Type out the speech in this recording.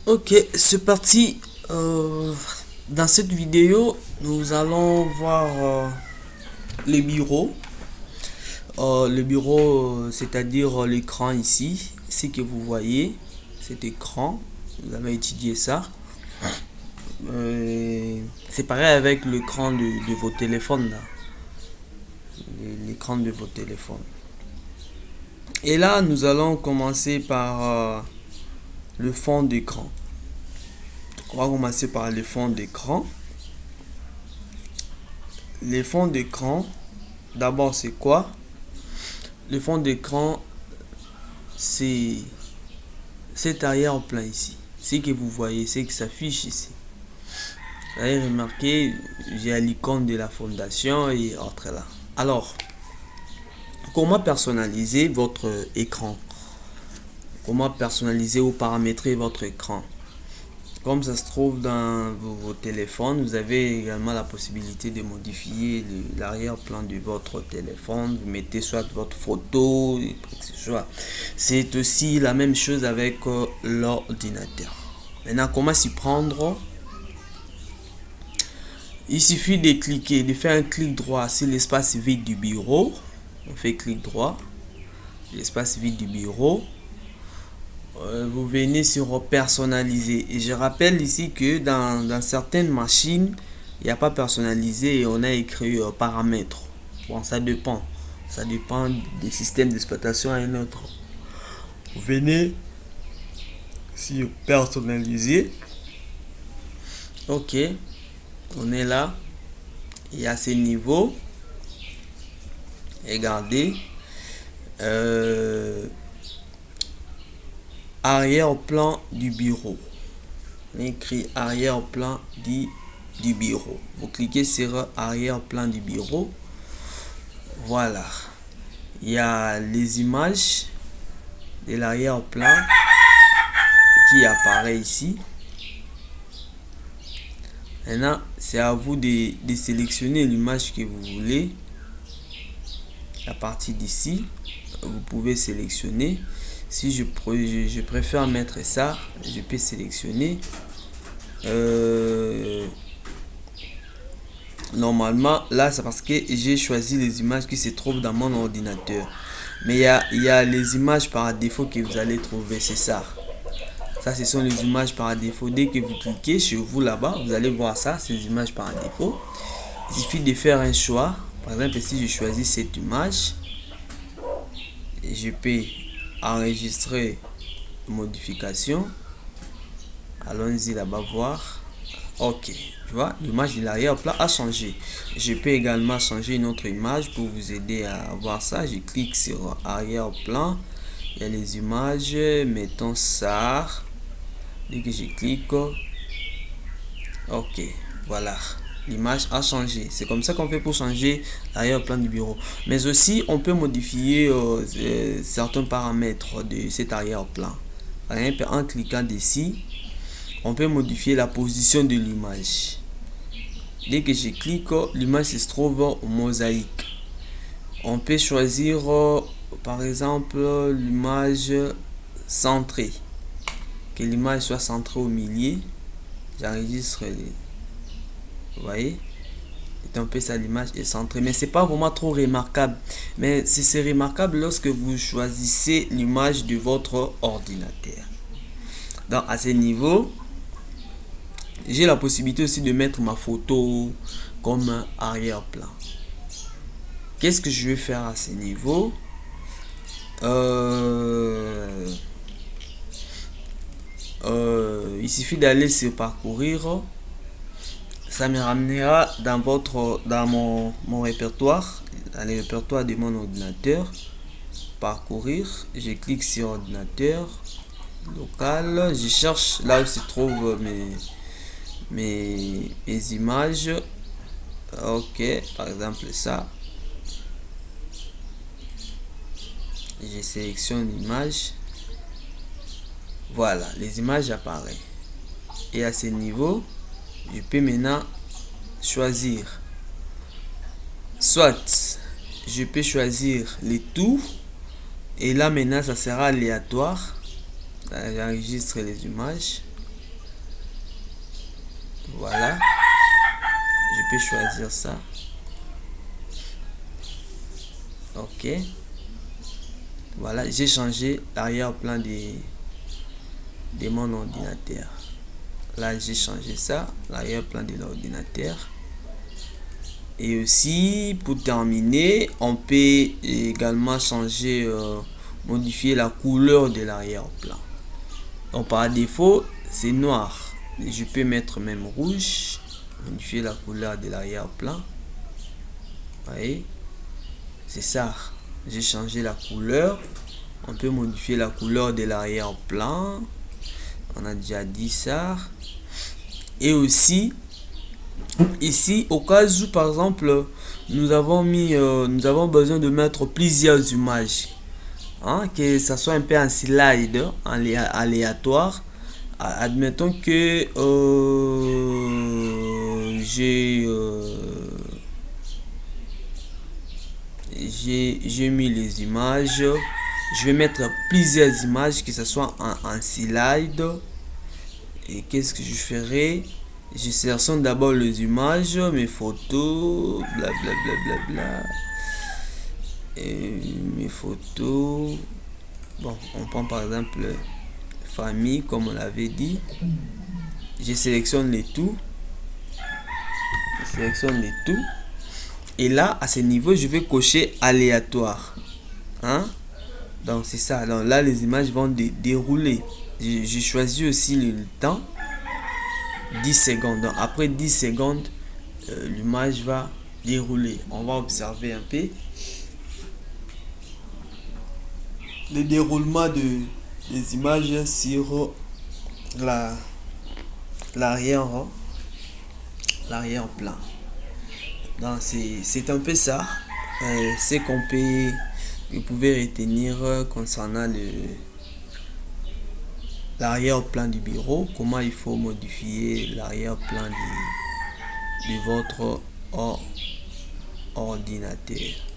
Ok, c'est parti. Dans cette vidéo, nous allons voir les bureaux. Le bureau, c'est-à-dire l'écran ici. Ce que vous voyez, cet écran. Vous avez étudié ça. C'est pareil avec l'écran de vos téléphones là. L'écran de vos téléphones. Et là, nous allons commencer par le fond d'écran. On va commencer par le fond d'écran. Les fonds d'écran, d'abord c'est quoi? Le fond d'écran, c'est cet arrière-plan ici. Ce que vous voyez, c'est que s'affiche ici. Vous avez remarqué, j'ai l'icône de la fondation et autres là. Alors, comment personnaliser votre écran? Comment personnaliser ou paramétrer votre écran? Comme ça se trouve dans vos téléphones, vous avez également la possibilité de modifier l'arrière-plan de votre téléphone. Vous mettez soit votre photo, c'est aussi la même chose avec l'ordinateur. Maintenant, comment s'y prendre? Il suffit de cliquer, de faire un clic droit sur l'espace vide du bureau. On fait clic droit, l'espace vide du bureau. Vous venez sur personnaliser et je rappelle ici que dans certaines machines il n'y a pas personnalisé et on a écrit paramètres. Bon, ça dépend des systèmes d'exploitation à un autre. Vous venez sur personnaliser. Ok, on est là et à ce niveau, regardez, arrière-plan du bureau. On écrit arrière-plan du bureau. Vous cliquez sur arrière-plan du bureau. Voilà. Il y a les images de l'arrière-plan qui apparaît ici. Maintenant, c'est à vous de sélectionner l'image que vous voulez. À partir d'ici, vous pouvez sélectionner. Si je préfère mettre ça, je peux sélectionner. Normalement, là, c'est parce que j'ai choisi les images qui se trouvent dans mon ordinateur. Mais il y a les images par défaut que vous allez trouver, c'est ça. Ça, ce sont les images par défaut. Dès que vous cliquez sur vous là-bas, vous allez voir ça, ces images par défaut. Il suffit de faire un choix. Par exemple, si je choisis cette image, je peux enregistrer modification. Allons-y là-bas voir. Ok, tu vois, l'image de l'arrière-plan a changé. Je peux également changer une autre image pour vous aider à voir ça. Je clique sur arrière-plan. Il y a les images. Mettons ça. Dès que je clique, ok, voilà. L'image a changé. C'est comme ça qu'on fait pour changer l'arrière-plan du bureau. Mais aussi, on peut modifier certains paramètres de cet arrière-plan. Par exemple, en cliquant ici, on peut modifier la position de l'image. Dès que je clique, l'image se trouve au mosaïque. On peut choisir, par exemple, l'image centrée. Que l'image soit centrée au milieu. J'enregistre les... Vous voyez? Et on peut ça, l'image est centrée. Mais c'est pas vraiment trop remarquable. Mais c'est remarquable lorsque vous choisissez l'image de votre ordinateur. Donc, à ce niveau, j'ai la possibilité aussi de mettre ma photo comme arrière-plan. Qu'est-ce que je vais faire à ce niveau? Il suffit d'aller sur parcourir. Ça me ramènera dans mon répertoire, dans le répertoire de mon ordinateur. Parcourir, je clique sur ordinateur local, je cherche là où se trouvent mes images. Ok, par exemple ça, je sélectionne l'image. Voilà, les images apparaissent. Et à ce niveau, je peux maintenant choisir. Soit je peux choisir les tout. Et là maintenant, ça sera aléatoire. J'enregistre les images. Voilà, je peux choisir ça. Ok, voilà, j'ai changé l'arrière-plan de mon ordinateur. Là, j'ai changé ça, l'arrière-plan de l'ordinateur. Et aussi, pour terminer, on peut également changer, modifier la couleur de l'arrière-plan. Donc, par défaut, c'est noir. Et je peux mettre même rouge, modifier la couleur de l'arrière-plan. Vous voyez, c'est ça. J'ai changé la couleur. On peut modifier la couleur de l'arrière-plan. On a déjà dit ça. Et aussi, ici, au cas où, par exemple, nous avons besoin de mettre plusieurs images, hein, que ça soit un peu en slide, aléatoire. Admettons que j'ai mis les images. Je vais mettre plusieurs images, que ce soit en slide. Et qu'est-ce que je ferai? Je sélectionne d'abord les images, mes photos, blablabla. Et mes photos. Bon, on prend par exemple famille, comme on l'avait dit. Je sélectionne les tout. Je sélectionne les tout. Et là, à ce niveau, je vais cocher aléatoire. Hein? Donc, c'est ça. Donc, là, les images vont dérouler. J'ai choisi aussi le temps. 10 secondes. Donc, après 10 secondes, l'image va dérouler. On va observer un peu le déroulement des images sur l'arrière-plan. Donc, c'est un peu ça. C'est qu'on peut, vous pouvez retenir concernant l'arrière-plan du bureau, comment il faut modifier l'arrière-plan de votre ordinateur.